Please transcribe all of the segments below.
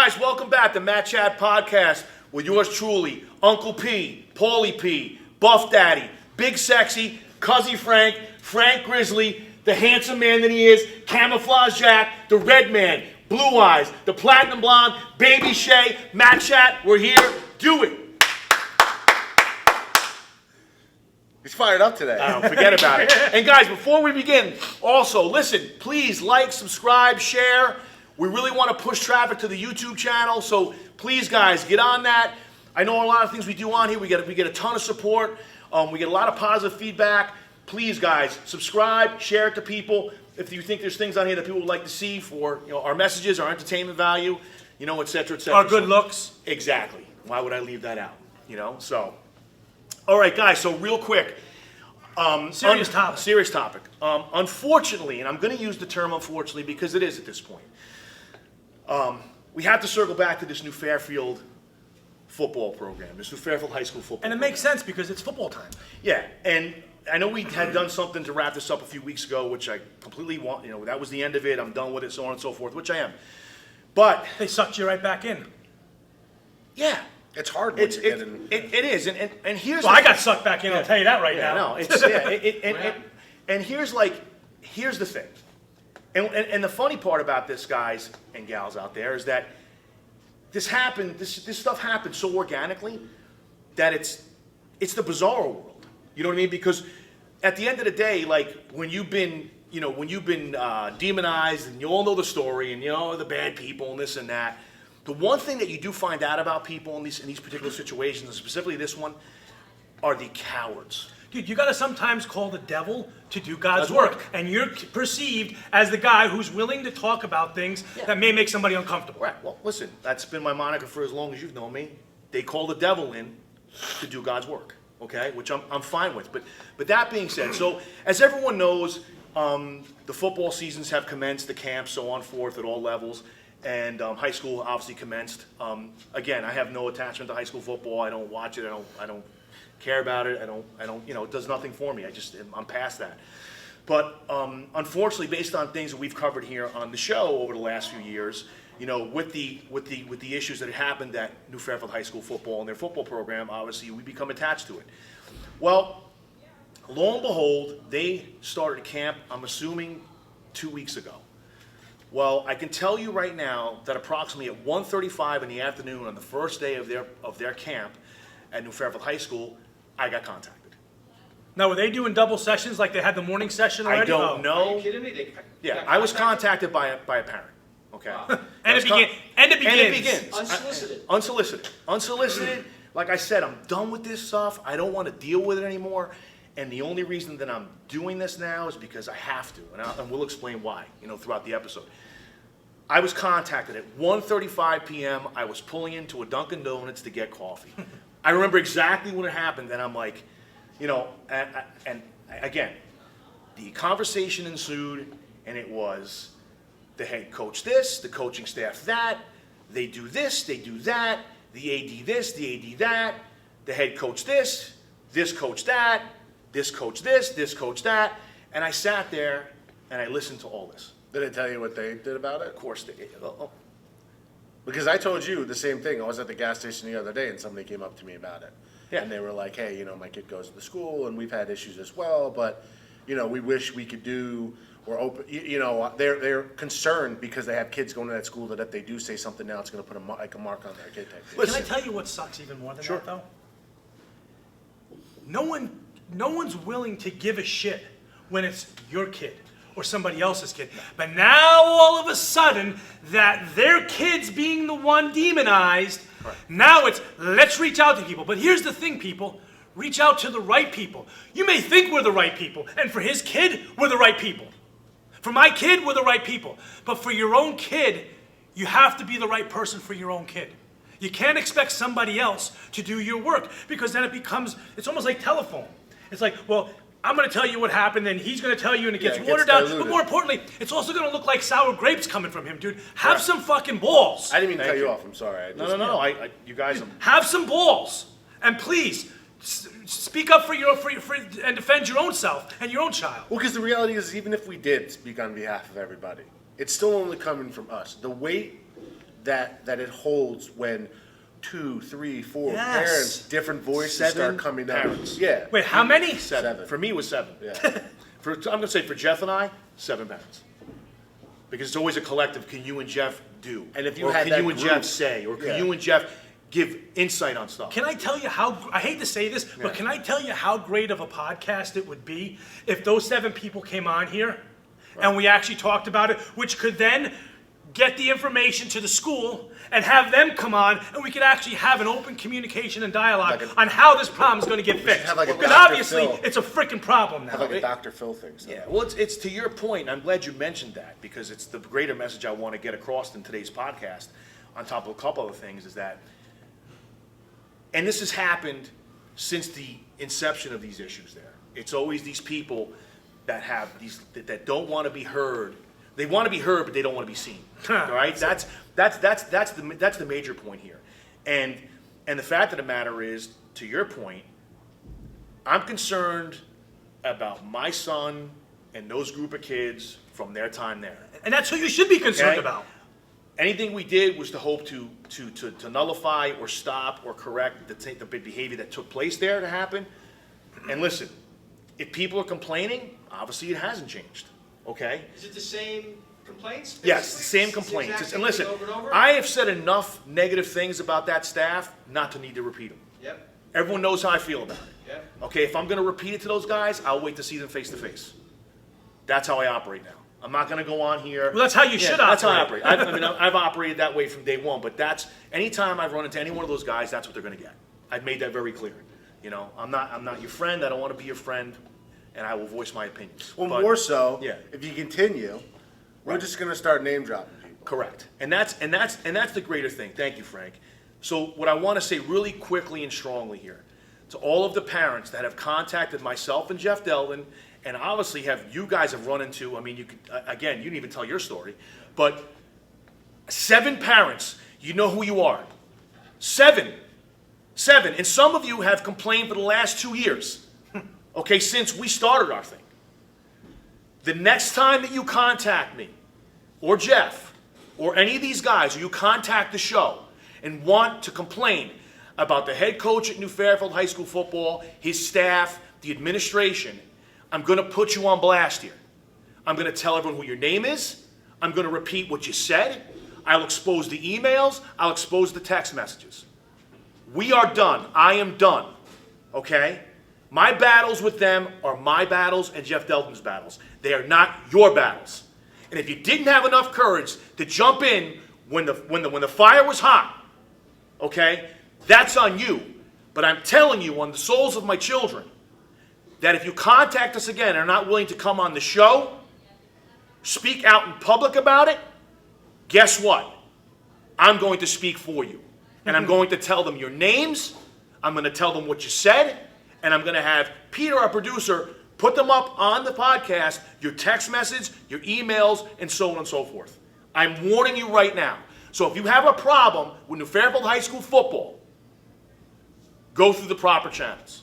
guys, welcome back to Matt Chat Podcast with yours truly, Uncle P, Paulie P, Buff Daddy, Big Sexy, Cuzzy Frank, Frank Grizzly, the handsome man that he is, Camouflage Jack, the Red Man, Blue Eyes, the Platinum Blonde, Baby Shay, Matt Chat, we're here, do it. He's fired up today. Forget about it. And guys, before we begin, also, listen, please like, subscribe, share. We really want to push traffic to the YouTube channel, so please, guys, get on that. I know a lot of things we do on here. We get a ton of support. We get a lot of positive feedback. Please, guys, subscribe, share it to people. If you think there's things on here that people would like to see for our messages, our entertainment value, et cetera, et cetera. Our good looks. Exactly. Why would I leave that out? So. All right, guys, so real quick. Serious topic. Serious topic. Unfortunately, and I'm going to use the term unfortunately because it is at this point, we have to circle back to this new Fairfield football program, this new Fairfield High School football And it program. makes sense because it's football time. Yeah, and I know we had done something to wrap this up a few weeks ago, which I completely want, that was the end of it, I'm done with it, so on and so forth, which I am. But... They sucked you right back in. Yeah. It's hard when you get in. It is, and here's. Well, I got sucked back in. I'll tell you that right now. No, it's and here's the thing, and the funny part about this, guys and gals out there, is that this happened. This stuff happened so organically that it's the bizarre world. You know what I mean? Because at the end of the day, like when you've been demonized, and you all know the story, and the bad people and this and that. The one thing that you do find out about people in these particular situations, and specifically this one, are the cowards. Dude, you got to sometimes call the devil to do God's work. And you're perceived as the guy who's willing to talk about things that may make somebody uncomfortable. Right. Well, listen, that's been my moniker for as long as you've known me. They call the devil in to do God's work, okay? Which I'm fine with. But that being said, so as everyone knows, the football seasons have commenced, the camps, so on forth at all levels. And high school obviously commenced. Again, I have no attachment to high school football. I don't watch it. I don't care about it. I don't. It does nothing for me. I'm past that. But unfortunately, based on things that we've covered here on the show over the last few years, with the issues that happened at New Fairfield High School football and their football program, obviously we become attached to it. Well, lo and behold, they started camp. I'm assuming 2 weeks ago. Well, I can tell you right now that approximately at 1:35 in the afternoon on the first day of their camp at New Fairfield High School, I got contacted. Now, were they doing double sessions like they had the morning session already? I don't know. Are you kidding me? I was contacted by a parent. Okay. Wow. And it begins. Unsolicited. Like I said, I'm done with this stuff. I don't want to deal with it anymore. And the only reason that I'm doing this now is because I have to, and we'll explain why, throughout the episode. I was contacted at 1:35 p.m. I was pulling into a Dunkin' Donuts to get coffee. I remember exactly when it happened, and I'm like, and again, the conversation ensued, and it was the head coach this, the coaching staff that, they do this, they do that, the AD this, the AD that, the head coach this coach that, this coach this coach that, and I sat there and I listened to all this. Did they tell you what they did about it? Of course they did. Because I told you the same thing. I was at the gas station the other day and somebody came up to me about it. Yeah. And they were like, hey, my kid goes to the school and we've had issues as well, but, we wish we could do or open, they're concerned because they have kids going to that school that if they do say something now, it's going to put a mark on their kid type thing. Can I tell you what sucks even more than that, though? No one's willing to give a shit when it's your kid or somebody else's kid. But now all of a sudden that their kid's being the one demonized, now it's let's reach out to people. But here's the thing, people. Reach out to the right people. You may think we're the right people, and for his kid, we're the right people. For my kid, we're the right people. But for your own kid, you have to be the right person for your own kid. You can't expect somebody else to do your work because then it's almost like telephone. It's like, well, I'm going to tell you what happened, and he's going to tell you, and it gets watered down. But more importantly, it's also going to look like sour grapes coming from him, dude. Have some fucking balls. I didn't mean to cut you off. I'm sorry. No. You guys. Have some balls, and please speak up for and defend your own self and your own child. Well, because the reality is, even if we did speak on behalf of everybody, it's still only coming from us. The weight that it holds when 2, 3, 4 Yes. parents, different voices 7 start coming out. parents. Yeah. Wait, how many? 7. For me, it was 7. Yeah. I'm going to say for Jeff and I, 7 parents. Because it's always a collective, can you and Jeff do? And if you or had can that you and group- Jeff say? Or can Yeah. you and Jeff give insight on stuff? Can I tell you how, I hate to say this, but Yeah. can I tell you how great of a podcast it would be if those 7 people came on here and we actually talked about it, which could then get the information to the school and have them come on, and we could actually have an open communication and dialogue Like on how this problem is going to get fixed. have like a Because Dr. obviously, Phil. it's a freaking problem now. Have like a Dr. Phil thing. So. Yeah, well, it's to your point. I'm glad you mentioned that because it's the greater message I want to get across in today's podcast, on top of a couple other things, is that, and this has happened since the inception of these issues there. It's always these people that have these, that don't want to be heard. They want to be heard, but they don't want to be seen. All right? That's the major point here. And the fact of the matter is, to your point, I'm concerned about my son and those group of kids from their time there. And that's who you should be concerned Okay. about. Anything we did was to hope to nullify or stop or correct the behavior that took place there to happen. And listen, if people are complaining, obviously it hasn't changed. Okay? Is it the same complaints? Yes, the basically? same It's the complaints. exact And same listen, thing over and over? I have said enough negative things about that staff not to need to repeat them. Yep, Everyone knows how I feel about it. yep. Okay, if I'm going to repeat it to those guys, I'll wait to see them face to face. That's how I operate now. I'm not going to go on here. Well, that's how you should That's how I operate. operate. I've operated that way from day one. But that's anytime I've run into any one of those guys, that's what they're going to get. I've made that very clear. You know, I'm not your friend. I don't want to be your friend, and I will voice my opinions. Well, But- more so, yeah. if you continue, we're just going to start name dropping people. Correct. And that's the greater thing. Thank you, Frank. So what I want to say really quickly and strongly here, to all of the parents that have contacted myself and Jeff Delden, and obviously you guys have run into, I mean, you could, again, you didn't even tell your story, but 7 parents, you know who you are. 7. And some of you have complained for the last 2 years, okay, since we started our thing. The next time that you contact me, or Jeff, or any of these guys, or you contact the show and want to complain about the head coach at New Fairfield High School football, his staff, the administration, I'm going to put you on blast here. I'm going to tell everyone who your name is. I'm going to repeat what you said. I'll expose the emails. I'll expose the text messages. We are done. I am done. Okay? My battles with them are my battles and Jeff Delton's battles. They are not your battles. And if you didn't have enough courage to jump in when the fire was hot, okay, that's on you. But I'm telling you, on the souls of my children, that if you contact us again and are not willing to come on the show, speak out in public about it, guess what? I'm going to speak for you. And I'm going to tell them your names, I'm going to tell them what you said, and I'm going to have Peter, our producer, put them up on the podcast, your text message, your emails, and so on and so forth. I'm warning you right now. So if you have a problem with New Fairfield High School football, go through the proper channels.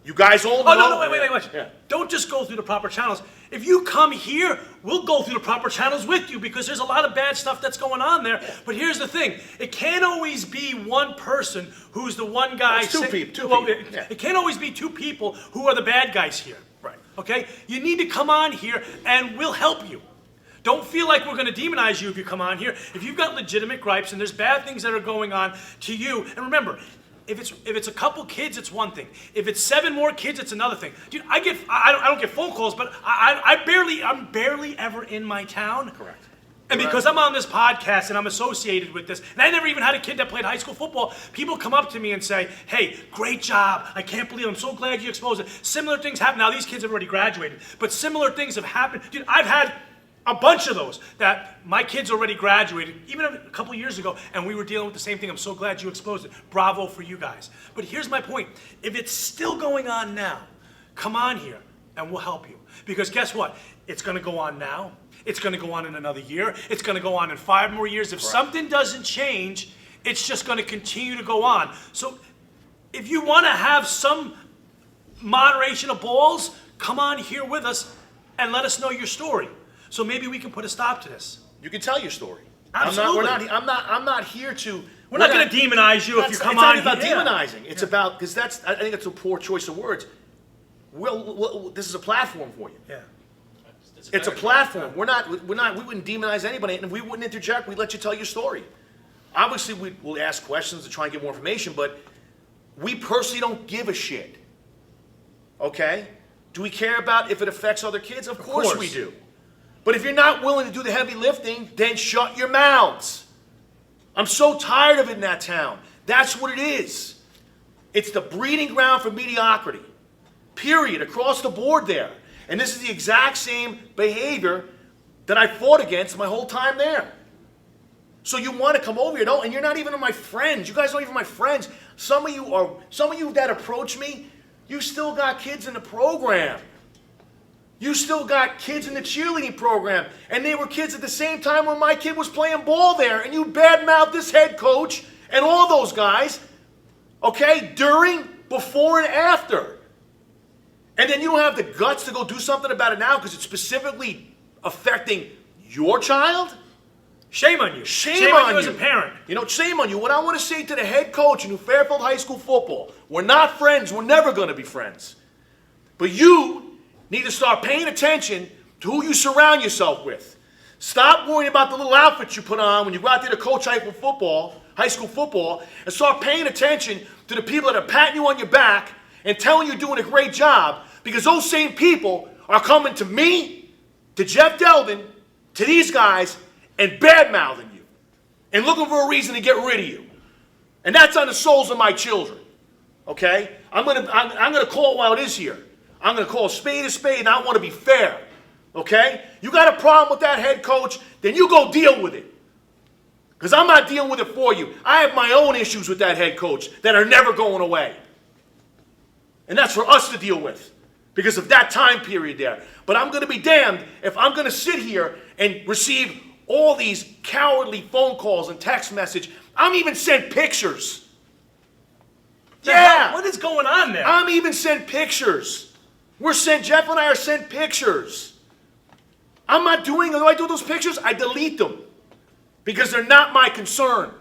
You guys all know. Oh, no, wait. Yeah. Don't just go through the proper channels. If you come here, we'll go through the proper channels with you because there's a lot of bad stuff that's going on there. But here's the thing. It can't always be one person who's the one guy. It's two people. Yeah. It can't always be 2 people who are the bad guys here. Right. Okay? You need to come on here and we'll help you. Don't feel like we're going to demonize you if you come on here. If you've got legitimate gripes and there's bad things that are going on to you, and remember, if it's a couple kids, it's one thing. If it's 7 more kids, it's another thing. Dude, I don't get phone calls, but I'm barely ever in my town. Correct. And because I'm on this podcast and I'm associated with this, and I never even had a kid that played high school football, people come up to me and say, hey, great job. I can't believe it. I'm so glad you exposed it. Similar things happen. Now, these kids have already graduated, but similar things have happened. Dude, I've had a bunch of those that my kids already graduated, even a couple years ago, and we were dealing with the same thing. I'm so glad you exposed it. Bravo for you guys. But here's my point. If it's still going on now, come on here and we'll help you. Because guess what? It's going to go on now. It's going to go on in another year. It's going to go on in 5 more years. If something doesn't change, it's just going to continue to go on. So if you want to have some moderation of balls, come on here with us and let us know your story. So maybe we can put a stop to this. You can tell your story. Absolutely. I'm not here to. We're not going to demonize you if you come on It's not here. about demonizing. It's about, because I think it's a poor choice of words. This is a platform for you. Yeah. It's a platform. We wouldn't demonize anybody, and we wouldn't interject. We'd let you tell your story. Obviously, we'll ask questions to try and get more information, but we personally don't give a shit. Okay? Do we care about if it affects other kids? Of course we do. But if you're not willing to do the heavy lifting, then shut your mouths. I'm so tired of it in that town. That's what it is. It's the breeding ground for mediocrity. Period. Across the board there. And this is the exact same behavior that I fought against my whole time there. So you want to come over here, and you're not even my friends. You guys aren't even my friends. Some of you that approach me, you still got kids in the program. You still got kids in the cheerleading program. And they were kids at the same time when my kid was playing ball there. And you badmouth this head coach and all those guys, okay, during, before, and after. And then you don't have the guts to go do something about it now because it's specifically affecting your child? Shame on you. Shame on you as you. a parent. You know, shame on you. What I want to say to the head coach in Fairfield High School football, we're not friends. We're never going to be friends. But you need to start paying attention to who you surround yourself with. Stop worrying about the little outfits you put on when you go out there to coach high school football, and start paying attention to the people that are patting you on your back and telling you you're doing a great job, because those same people are coming to me, to Jeff Deldon, to these guys, and bad-mouthing you, and looking for a reason to get rid of you. And that's on the souls of my children, okay? I'm gonna call it while it is here. I'm gonna call a spade, and I want to be fair, okay? You got a problem with that head coach, then you go deal with it. Because I'm not dealing with it for you. I have my own issues with that head coach that are never going away. And that's for us to deal with because of that time period there. But I'm going to be damned if I'm going to sit here and receive all these cowardly phone calls and text message. I'm even sent pictures. Yeah. What is going on there? I'm even sent pictures. Jeff and I are sent pictures. I'm not doing, when I do those pictures, I delete them because they're not my concern.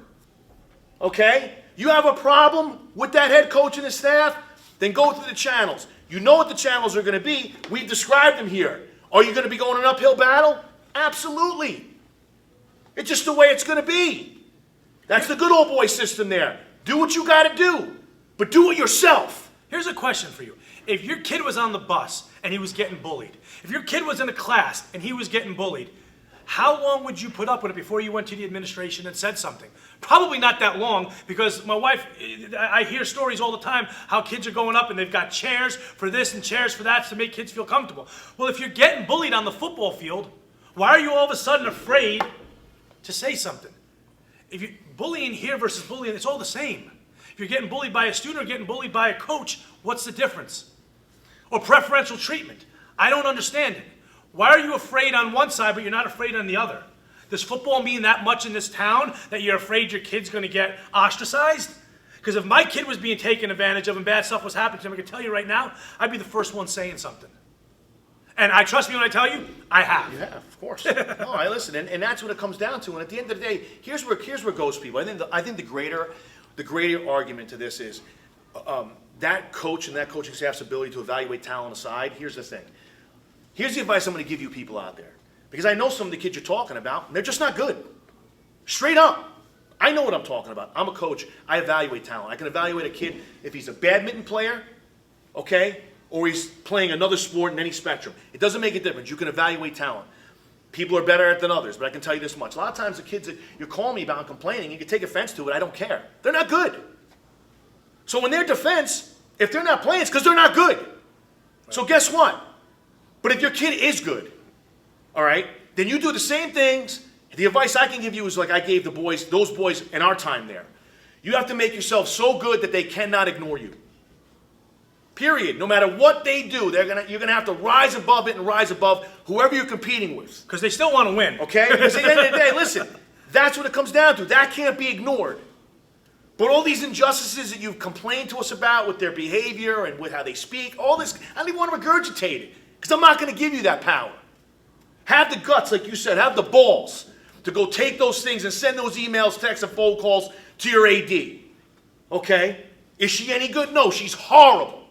Okay? You have a problem with that head coach and his staff? Then go through the channels. You know what the channels are going to be. We've described them here. Are you going to be going an uphill battle? Absolutely. It's just the way it's going to be. That's the good old boy system there. Do what you got to do, but do it yourself. Here's a question for you. If your kid was on the bus and he was getting bullied, if your kid was in a class and he was getting bullied, how long would you put up with it before you went to the administration and said something? Probably not that long, because my wife, I hear stories all the time how kids are going up and they've got chairs for this and chairs for that to make kids feel comfortable. Well, if you're getting bullied on the football field, why are you all of a sudden afraid to say something? If you're bullying here versus bullying, it's all the same. If you're getting bullied by a student or getting bullied by a coach, what's the difference? Or preferential treatment. I don't understand it. Why are you afraid on one side, but you're not afraid on the other? Does football mean that much in this town that you're afraid your kid's going to get ostracized? Because if my kid was being taken advantage of and bad stuff was happening to him, I can tell you right now, I'd be the first one saying something. And I trust me when I tell you, I have. You have, of course. No, I listen, and that's what it comes down to. And at the end of the day, here's where it goes, people. I think the greater argument to this is that coach and that coaching staff's ability to evaluate talent aside. Here's the thing. Here's the advice I'm going to give you people out there. Because I know some of the kids you're talking about, and they're just not good. Straight up. I know what I'm talking about. I'm a coach. I evaluate talent. I can evaluate a kid if he's a badminton player, okay, or he's playing another sport in any spectrum. It doesn't make a difference. You can evaluate talent. People are better at it than others, but I can tell you this much. A lot of times the kids that you're calling me about and complaining, you can take offense to it. I don't care. They're not good. So in their defense, if they're not playing, it's because they're not good. Right. So guess what? But if your kid is good, all right, then you do the same things. The advice I can give you is like I gave those boys in our time there. You have to make yourself so good that they cannot ignore you. Period. No matter what they do, you're gonna have to rise above it and rise above whoever you're competing with. Because they still want to win. Okay? Because at the end of the day, listen, that's what it comes down to. That can't be ignored. But all these injustices that you've complained to us about with their behavior and with how they speak, all this, I don't even want to regurgitate it. Because I'm not going to give you that power. Have the guts, like you said. Have the balls. to go take those things and send those emails, texts, and phone calls to your AD. Okay? Is she any good? No, she's horrible.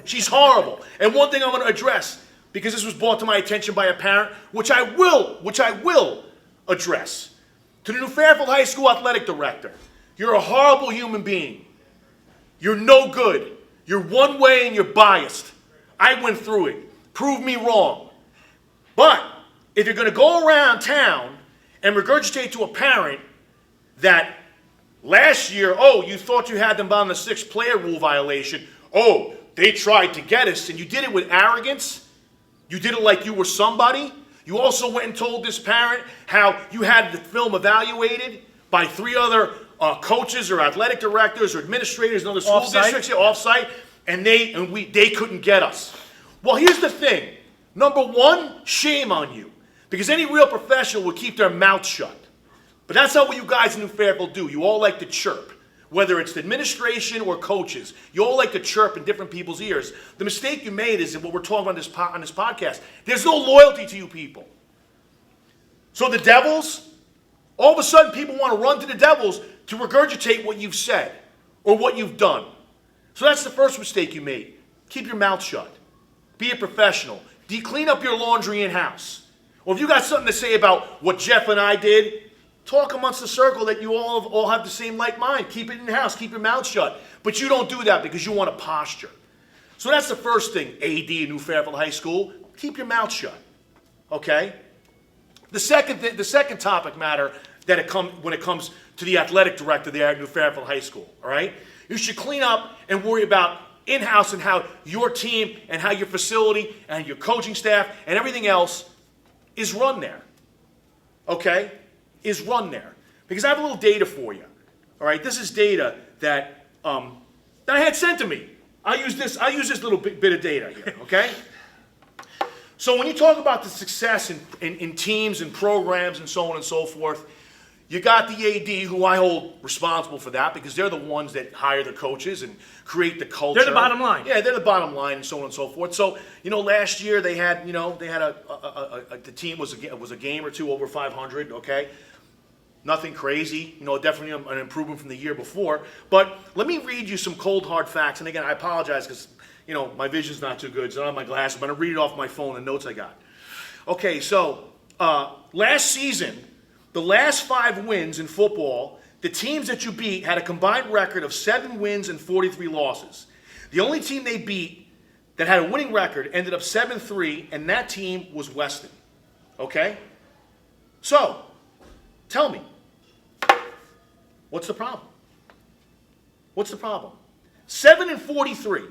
She's horrible. And one thing I want to address, because this was brought to my attention by a parent, which I will address. To the New Fairfield High School athletic director, you're a horrible human being. You're no good. You're one way and you're biased. I went through it. Prove me wrong. But if you're going to go around town and regurgitate to a parent that last year, oh, you thought you had them on the 6th player rule violation. Oh, they tried to get us, and you did it with arrogance. You did it like you were somebody. You also went and told this parent how you had the film evaluated by 3 other coaches or athletic directors or administrators in other school districts, off-site, and they couldn't get us. Well, here's the thing. Number one, shame on you, because any real professional would keep their mouth shut. But that's not what you guys in New Fairfield do. You all like to chirp, whether it's the administration or coaches. You all like to chirp in different people's ears. The mistake you made is in what we're talking about on this podcast. There's no loyalty to you people. So the Devils, all of a sudden people want to run to the Devils to regurgitate what you've said or what you've done. So that's the first mistake you made. Keep your mouth shut. Be a professional. Clean up your laundry in-house. Or if you got something to say about what Jeff and I did, talk amongst the circle that you all have the same like mind. Keep it in-house. Keep your mouth shut. But you don't do that because you want a posture. So that's the first thing, AD in New Fairfield High School. Keep your mouth shut. Okay? The second topic matter when it comes to the athletic director there at New Fairfield High School. All right? You should clean up and worry about in-house and how your team and how your facility and your coaching staff and everything else is run there. Okay? Is run there. Because I have a little data for you. All right? This is data that I had sent to me. I use this little bit of data here. Okay? So when you talk about the success in teams and programs and so on and so forth, you got the AD, who I hold responsible for that because they're the ones that hire the coaches and create the culture. They're the bottom line. Yeah, they're the bottom line and so on and so forth. So, last year they had the team was a game or two over 500, okay? Nothing crazy, definitely an improvement from the year before. But let me read you some cold, hard facts. And again, I apologize because, my vision's not too good, so I don't have my glasses. I'm going to read it off my phone, the notes I got. Okay, so last season, the last 5 wins in football, the teams that you beat had a combined record of 7 wins and 43 losses. The only team they beat that had a winning record ended up 7-3, and that team was Weston. Okay? So, tell me, what's the problem? What's the problem? 7-43.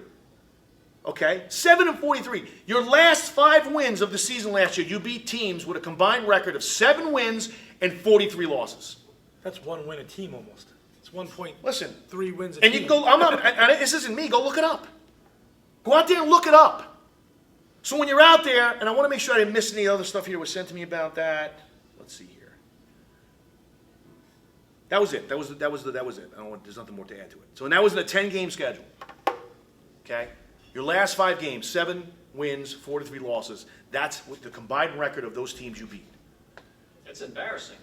Okay? 7-43. Your last 5 wins of the season last year, you beat teams with a combined record of 7 wins and 43 losses. That's 1 win a team almost. It's 1.3 Listen, wins a and team. you can go, this isn't me, go look it up. Go out there and look it up. So when you're out there, and I want to make sure I didn't miss any other stuff here that was sent to me about that. Let's see here. That was it. That was it. There's nothing more to add to it. So that was in a 10-game schedule. Okay? Your last 5 games, 7 wins, 43 losses. That's what the combined record of those teams you beat. It's embarrassing.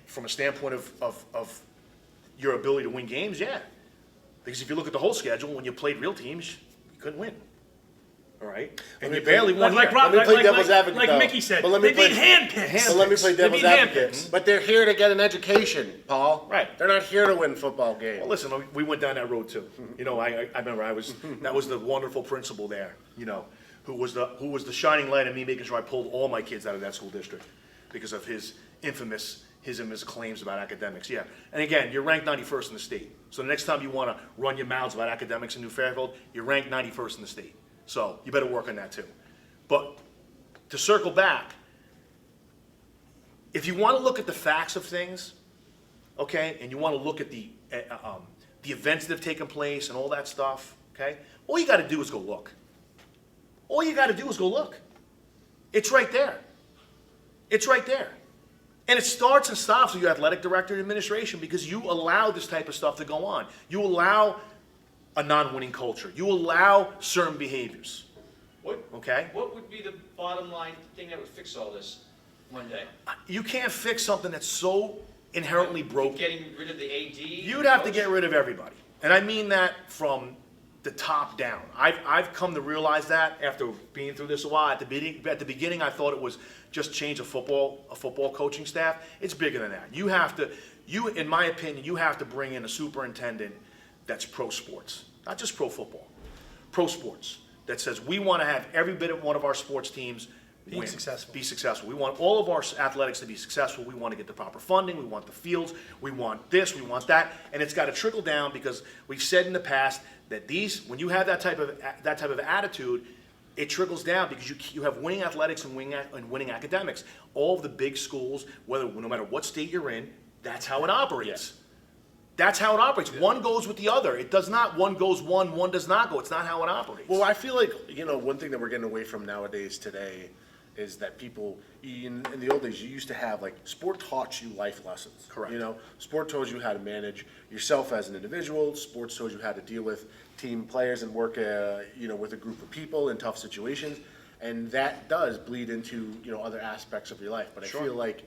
From a standpoint of your ability to win games, yeah. Because if you look at the whole schedule, when you played real teams, you couldn't win. All right? And you barely won. Like Mickey said, they beat handpicks. But let me play devil's advocate. handpicks. But they're here to get an education, Paul. Right. They're not here to win football games. Well, listen, we went down that road too. I remember that was the wonderful principal there, who was the shining light of me making sure I pulled all my kids out of that school district because of his infamous claims about academics. Yeah. And again, you're ranked 91st in the state. So the next time you want to run your mouths about academics in New Fairfield, you're ranked 91st in the state. So you better work on that too. But to circle back, if you want to look at the facts of things, okay, and you want to look at the events that have taken place and all that stuff, okay, all you got to do is go look. All you got to do is go look. It's right there. It's right there. And it starts and stops with your athletic director and administration because you allow this type of stuff to go on. You allow a non-winning culture. You allow certain behaviors. What Okay? would be the bottom line thing that would fix all this? one day. You can't fix something that's so inherently broken. Getting rid of the AD. You'd have to get rid of everybody. And I mean that from the top down. I've come to realize that after being through this a while. At the beginning, I thought it was just change a football coaching staff. It's bigger than that. In my opinion, you have to bring in a superintendent that's pro sports, not just pro football, pro sports, that says we want to have every bit of one of our sports teams Being successful. Be successful. We want all of our athletics to be successful. We want to get the proper funding. We want the fields. We want this. We want that. And it's got to trickle down because we've said in the past that when you have that type of attitude, it trickles down because you have winning athletics and winning academics. All of the big schools, no matter what state you're in, that's how it operates. Yeah. That's how it operates. One goes with the other. It does not. One goes one does not go. It's not how it operates. Well, I feel like, one thing that we're getting away from nowadays today is that people, in the old days, you used to have, sport taught you life lessons. Correct. Sport told you how to manage yourself as an individual. Sports told you how to deal with team players and work, with a group of people in tough situations. And that does bleed into, other aspects of your life. But Sure. I feel like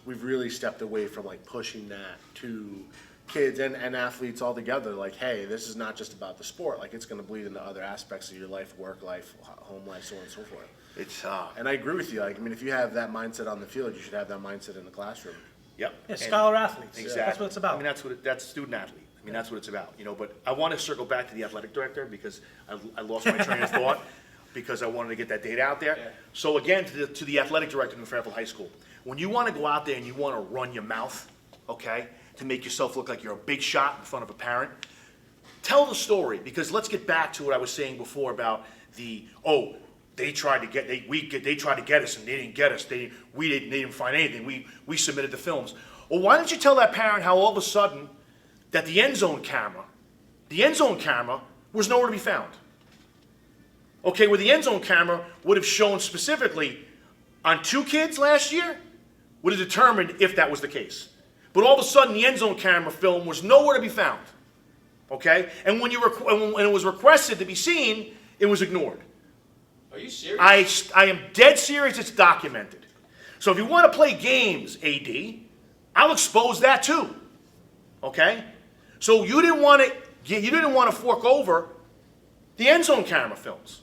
we've really stepped away from, pushing that to kids and athletes altogether. Hey, this is not just about the sport. It's going to bleed into other aspects of your life, work life, home life, so on and so forth. It's And I agree with you. If you have that mindset on the field, you should have that mindset in the classroom. Yep. Yeah, And- scholar athletes. Exactly. That's what it's about. I mean, that's student athlete. I mean, that's what it's about. But I want to circle back to the athletic director because I lost my train of thought because I wanted to get that data out there. Yeah. So again, to the athletic director in Fairfield High School, when you want to go out there and you want to run your mouth, okay, to make yourself look like you're a big shot in front of a parent, tell the story because let's get back to what I was saying before about they tried to get us and they didn't get us. They didn't find anything. We submitted the films. Well, why don't you tell that parent how all of a sudden that the end zone camera was nowhere to be found? Okay, where the end zone camera would have shown specifically on 2 kids last year, would have determined if that was the case. But all of a sudden, the end zone camera film was nowhere to be found. Okay, and when it was requested to be seen, it was ignored. Are you serious? I am dead serious. It's documented. So if you want to play games, AD, I'll expose that too. Okay? So you didn't want to fork over the end zone camera films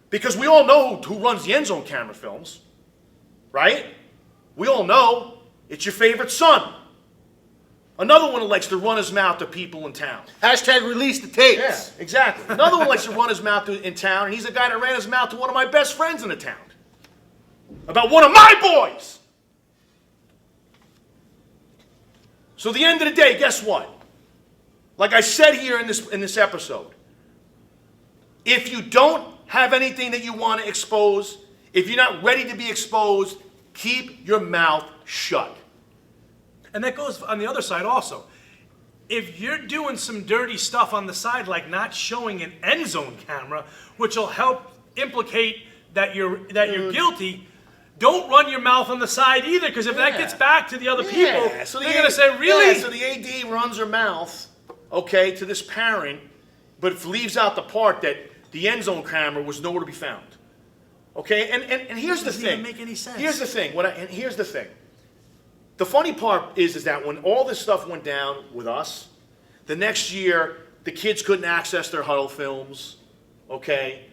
because we all know who runs the end zone camera films, right? We all know it's your favorite son. Another one who likes to run his mouth to people in town. Hashtag release the tapes. Yeah, exactly. Another one likes to run his mouth in town, and he's the guy that ran his mouth to one of my best friends in the town about one of my boys. So at the end of the day, guess what? Like I said here in this episode, if you don't have anything that you want to expose, if you're not ready to be exposed, keep your mouth shut. And that goes on the other side also. If you're doing some dirty stuff on the side, like not showing an end zone camera, which will help implicate that you're guilty, don't run your mouth on the side either, because if that gets back to the other people, so they're going to say, really? Yeah, so the AD runs her mouth, okay, to this parent, but leaves out the part that the end zone camera was nowhere to be found. Okay, and here's the Doesn't thing. even make any sense. Here's the thing. Here's the thing. The funny part is that when all this stuff went down with us, the next year the kids couldn't access their huddle films. Okay,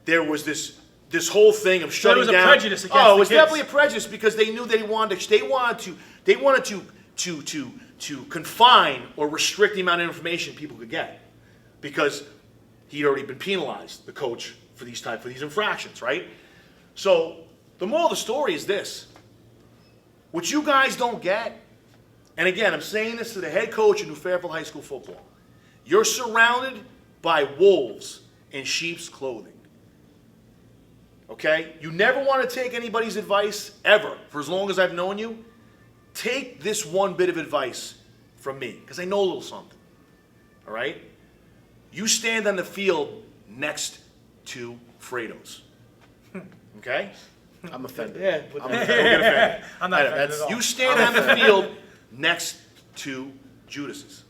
there was this whole thing of shutting down. There was a prejudice against it the was kids. definitely a prejudice because they knew they wanted to confine or restrict the amount of information people could get because he'd already been penalized, the coach, for these infractions, right? So the moral of the story is this. What you guys don't get, and again, I'm saying this to the head coach of New Fairfield High School football, you're surrounded by wolves in sheep's clothing. Okay? You never want to take anybody's advice, ever, for as long as I've known you. Take this one bit of advice from me, because I know a little something. All right? You stand on the field next to Fredo's. Okay? I'm offended. Yeah, I'm don't offended. get offended. I'm not offended at all. You stand on the field next to Judas's.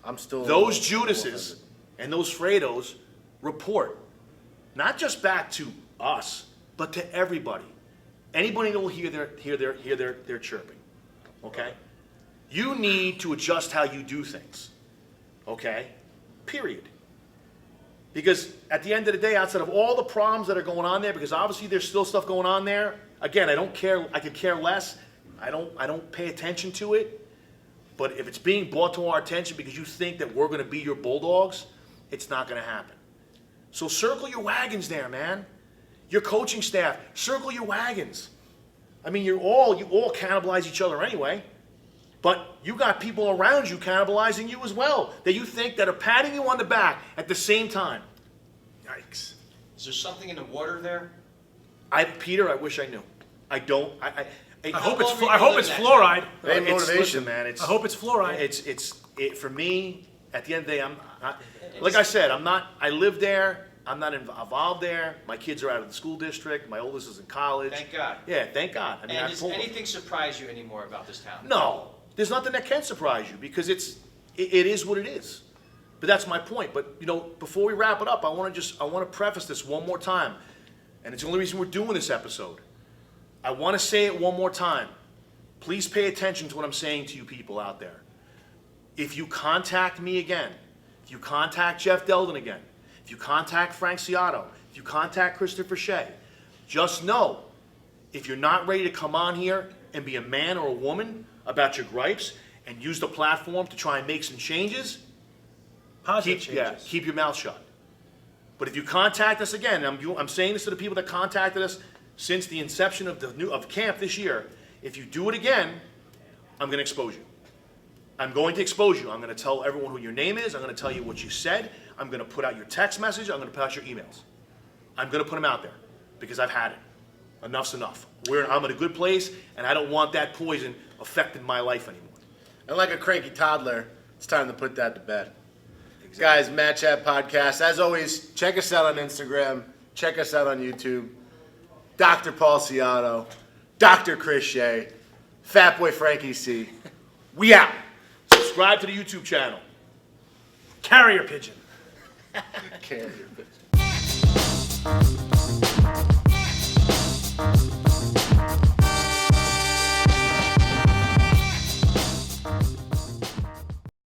I'm still Those a little Judases offended. and those Fredos report, not just back to us, but to everybody. Anybody that will hear their chirping, okay? You need to adjust how you do things, okay? Period. Because at the end of the day, outside of all the problems that are going on there, because obviously there's still stuff going on there. Again, I don't care. I could care less. I don't pay attention to it. But if it's being brought to our attention because you think that we're going to be your bulldogs, it's not going to happen. So circle your wagons there, man. Your coaching staff, circle your wagons. I mean, you all cannibalize each other anyway. But you got people around you cannibalizing you as well that you think that are patting you on the back at the same time. Yikes. Is there something in the water there? Peter, I wish I knew. I don't. I hope it's long have you lived it's that fluoride. Hey, motivation. Listen, man. I hope it's fluoride. For me. At the end of the day, like I said, I'm not. I live there. I'm not involved there. My kids are out of the school district. My oldest is in college. Thank God. Yeah, thank God. I mean, And does anything surprise you anymore about this town? No, there's nothing that can surprise you because it is what it is. But that's my point. But you know, before we wrap it up, I want to preface this one more time, and it's the only reason we're doing this episode. I want to say it one more time. Please pay attention to what I'm saying to you people out there. If you contact me again, if you contact Jeff Delden again, if you contact Frank Ciatto, if you contact Christopher Shay, just know if you're not ready to come on here and be a man or a woman about your gripes and use the platform to try and make some changes, Positive changes. keep your mouth shut. But if you contact us again, and I'm saying this to the people that contacted us since the inception of camp this year, if you do it again, I'm going to expose you. I'm going to expose you. I'm going to tell everyone who your name is. I'm going to tell you what you said. I'm going to put out your text message. I'm going to put out your emails. I'm going to put them out there because I've had it. Enough's enough. I'm in a good place, and I don't want that poison affecting my life anymore. And like a cranky toddler, it's time to put that to bed. Exactly. Guys, Matt Chat Podcast. As always, check us out on Instagram. Check us out on YouTube. Dr. Paul Ciatto. Dr. Chris Shay. Fatboy Frankie C. We out. Subscribe to the YouTube channel. Carrier pigeon. Carrier pigeon.